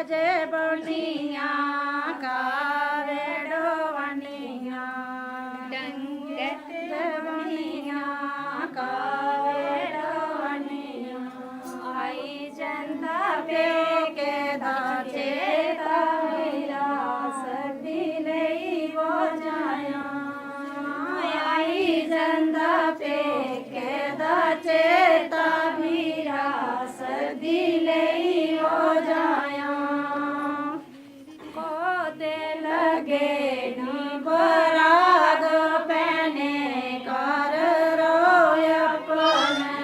जे बनिया कावेड़ो बनिया डंगत बनिया कावेड़ो बनिया आई जनता पे के दाचे ताया सदी नहीं वो जाया आई जनता पे के दाचे ताबीरा सदी नहीं हो जाया को दे लगे नी बराग पहने कर रोय अपने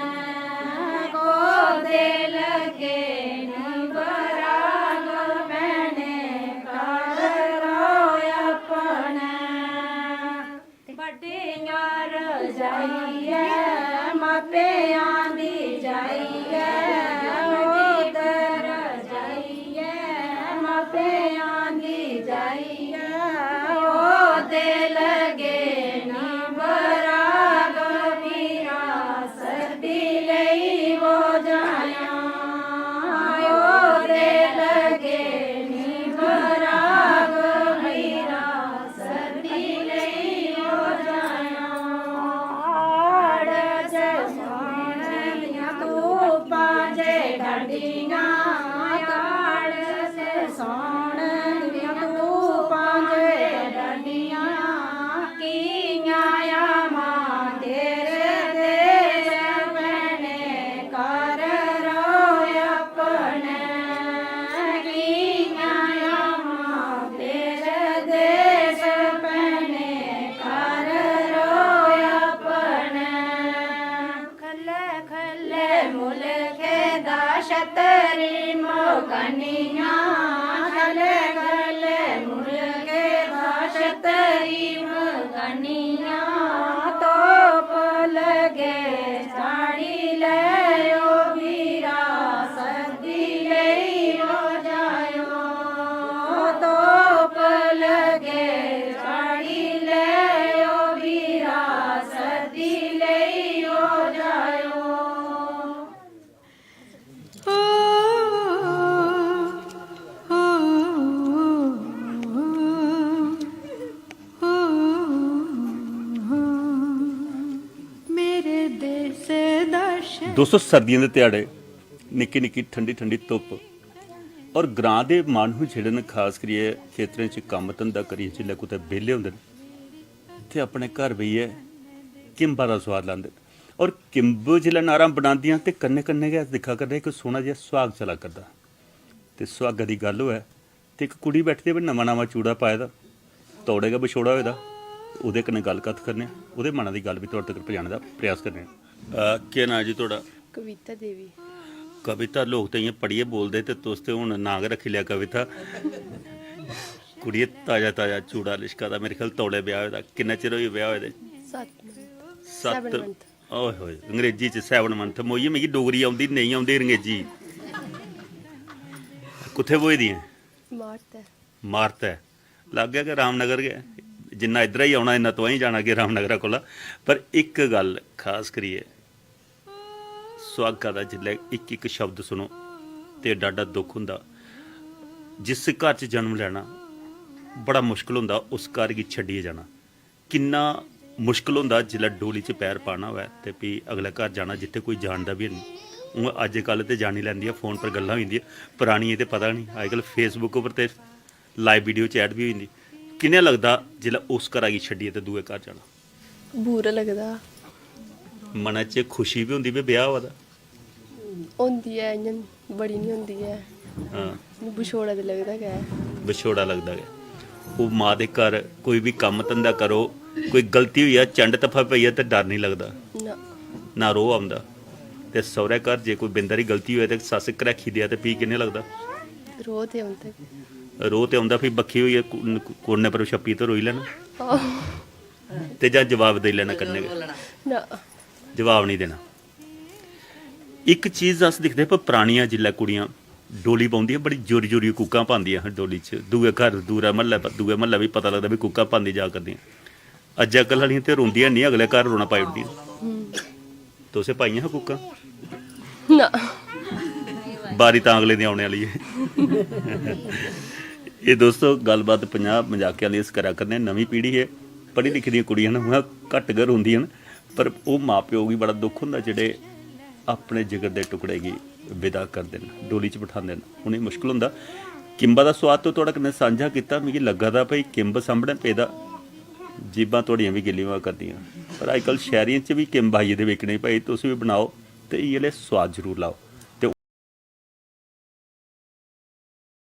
को दे लगे नी बराग पहने कर रोय अपने बटियार जाइए मापे आंदी जाइए उधर जाइए मापे आंदी जाइए ओ दे लगे नी बराग मीरा सर्दी लई वो जाया ओ दे लगे नी बराग मीरा सर्दी लई वो जाया आड़ से सोनिया तू पाजे डंडियां आड़ से सोनिया तू पाजे डंडियां कियाया मां तेरे देश मैंने कर रोय अपने कियाया मां तेरे देश मैंने कर रोय अपने खले खले मुल्के दाशतरी मोकनिया खले खले मुल्के दाशतरी मोकनिया तो लगे साड़ी ले ओ वीरा सर्दी ले हो जायो तो लगे साड़ी ले ओ वीरा सर्दी ले हो जायो मेरे देश दर्शन दोस्तों सर्दियों के दिहाड़े निक्की निक्की ठंडी ठंडी धुप्प और ग्रां दे मानू ਜਿਹੜੇ ਨੇ ਖਾਸ ਕਰੀਏ ਖੇਤਰਾਂ 'ਚ ਕੰਮ ਧੰਦਾ ਕਰੀਏ ਜਿੱਲੇ ਕੁਤੇ ਵਿਹਲੇ ਹੁੰਦੇ ਨੇ ਤੇ ਆਪਣੇ ਘਰ ਬਈਏ ਕਿੰਬਾਂ ਦਾ ਸਵਾਦ ਲਾਉਂਦੇ ਔਰ ਕਿੰਬ ਜਿਲਾ ਨਾਰਾਂ ਬਣਾਉਂਦੀਆਂ ਤੇ ਕੰਨੇ ਕੰਨੇ ਗਿਆ ਦਿਖਾ ਕਰਦੇ ਇੱਕ ਸੋਹਣਾ ਜਿਹਾ ਸੁਹਾਗ ਚਲਾ ਕਰਦਾ ਤੇ ਸੁਹਾਗਾ ਦੀ ਗੱਲ ਹੋਇਆ ਤੇ ਇੱਕ ਕੁੜੀ ਬੈਠਦੀ ਹੈ ਵੀ ਨਵਾਂ ਨਵਾਂ ਚੂੜਾ ਪਾਇਆ ਦਾ ਤੋੜੇਗਾ ਵਿਛੋੜਾ ਹੋਇਆ ਦਾ ਉਹਦੇ ਕਨੇ ਗੱਲ ਕੱਥ ਕਰਨੇ ਉਹਦੇ ਮਨਾਂ ਦੀ ਗੱਲ ਵੀ ਤੁਹਾਡੇ ਤੱਕ ਪਹੁੰਚਾਉਣ ਦਾ ਪ੍ਰਯਾਸ ਕਰਨੇ ਕੀ ਨਾਂ ਜੀ ਤੁਹਾਡਾ कविता देवी कविता लोग तो इं पढ़िए बोलते तो तुस तो हूँ नाग रखी लिया कविता कुड़िए ताज़ा ताज़ा चूड़ा लिशका दा मेरे ख्याल तौले ब्याह होया किन्ना चिर होई ब्याह होए 7 ओए होए अंग्रेजी च 7 मंथ मोइये मिगी डोगरी आउंदी नहीं आउंदी अंग्रेजी कुत्थे बोई दी मारत है लग गया कि रामनगर गया जिन्ना इधर ही आना इन्ना तो ही जाना कि रामनगर कोला पर एक गल खास करिए सुहागा का जिसले एक एक शब्द सुनो तो डाडा दुख हुंदा जिस घर च जन्म लेना बड़ा मुश्किल हुंदा उस घर गी छड्डिए जाना किन्ना मुश्किल हुंदा जिसले डोली च पैर पाना होवे ते भी अगले घर जाना जिथे कोई जानदा भी नहीं हूँ अजकल तो जानी लैंदी है फोन पर गल्लां होंदियां पुरानी तो पता नहीं अजकल फेसबुक पर तो लाइव वीडियो चैट भी होंदी किन्ना लगदा जिसले उस घरा गी छड्डिए ते दूए घर जाना बुरा लगदा मन च खुशी भी होंदी भी ब्याह होआ दा होंदी है इ'यां बड़ी नहीं होंदी है हाँ विछोड़ा ते लगदा गै विछोड़ा लगदा गै ਉਹ ਮਾਂ ਦੇ ਘਰ ਕੋਈ ਵੀ ਕੰਮ ਧੰਦਾ ਕਰੋ ਕੋਈ ਗਲਤੀ ਹੋਈ ਆ ਚੰਡ ਤਫਾ ਪਈ ਆ ਤੇ ਡਰ ਨਹੀਂ ਲੱਗਦਾ ਨਾ ਨਾ ਰੋਹ ਆਉਂਦਾ ਤੇ ਸਹੁਰੇ ਘਰ ਜੇ ਕੋਈ ਬਿੰਦਰ ਦੀ ਗਲਤੀ ਹੋਏ ਤੇ ਸੱਸ ਘਰੈਖੀ ਦੇ ਤੇ ਪੀ ਕਿੰਨੇ ਲੱਗਦਾ ਰੋਹ ਤੇ ਆਉਂਦਾ ਫਿਰ ਬੱਖੀ ਹੋਈ ਕੋਨੇ ਪਰ ਛੱਪੀ ਤੇ ਰੋਈ ਲੈਣਾ ਤੇ ਜਾਂ ਜਵਾਬ ਦੇ ਲੈਣਾ ਕਰਨੇ ਨਾ ਜਵਾਬ ਨਹੀਂ ਦੇਣਾ ਇੱਕ ਚੀਜ਼ ਅਸ ਦਿਖਦੇ ਪਰ ਪੁਰਾਣੀਆਂ ਜਿੱਲਾ ਕੁੜੀਆਂ डोली पाँदी बड़ी जोरी जोरी कूकां पाँदियां डोली च दूए घर दूरा महल्ला भी पता लगता भी कूकां पाँदी जा करदियां अजकल वालियां ते रोंदियां नहीं अगले घर रोना पाई ओड़दियां तुसें पाइयां कूकां ना ਬਾਰੀ ਤਾਂ ਅਗਲੇ ਦੀ ਆਉਣੇ ਵਾਲੀ ਹੈ। ਇਹ ਦੋਸਤੋ ਗੱਲਬਾਤ 50 ਮਜ਼ਾਕਿਆਂ ਲਈ ਇਸ ਕਰਿਆ ਕਰਨੇ। ਨਵੀਂ ਪੀੜ੍ਹੀ ਹੈ, ਪੜ੍ਹੀ ਲਿਖੀ ਦੀਆਂ ਕੁੜੀਆਂ ਨੂੰ ਹੁਣ ਘੱਟ ਘਰ ਹੁੰਦੀਆਂ ਨੇ, ਪਰ ਉਹ ਮਾਂ ਪਿਓ ਵੀ ਬੜਾ ਦੁੱਖ ਹੁੰਦਾ ਜਿਹੜੇ ਆਪਣੇ ਜਿਗਰ ਦੇ ਟੁਕੜੇ ਗੀ ਵਿਦਾ ਕਰਦੇ ਨੇ, ਡੋਲੀ 'ਚ ਬਿਠਾਉਂਦੇ ਨੇ। ਹੁਣ ਇਹ ਮੁਸ਼ਕਿਲ ਹੁੰਦਾ। ਕਿੰਬਾਂ ਦਾ ਸਵਾਦ ਤੋਂ ਤੁਹਾਡਾ ਕਿੰਨੇ ਸਾਂਝਾ ਕੀਤਾ, ਮੈਨੂੰ ਲੱਗਾ ਦਾ ਭਈ ਕਿੰਬ ਸਾਂਭਣੇ ਪੈਦਾ, ਜੀਬਾਂ ਤੁਹਾਡੀਆਂ ਵੀ ਗਿੱਲੀਆਂ ਕਰਦੀਆਂ। ਪਰ ਅੱਜ ਕੱਲ੍ਹ ਸ਼ਹਿਰੀਆਂ 'ਚ ਵੀ ਕਿੰਬ ਆਈ ਦੇ ਵੇਖਣੇ ਭਾਈ, ਤੁਸੀਂ ਵੀ ਬਣਾਓ ਤੇ ਇਹ ਸਵਾਦ ਜ਼ਰੂਰ ਲਾਓ।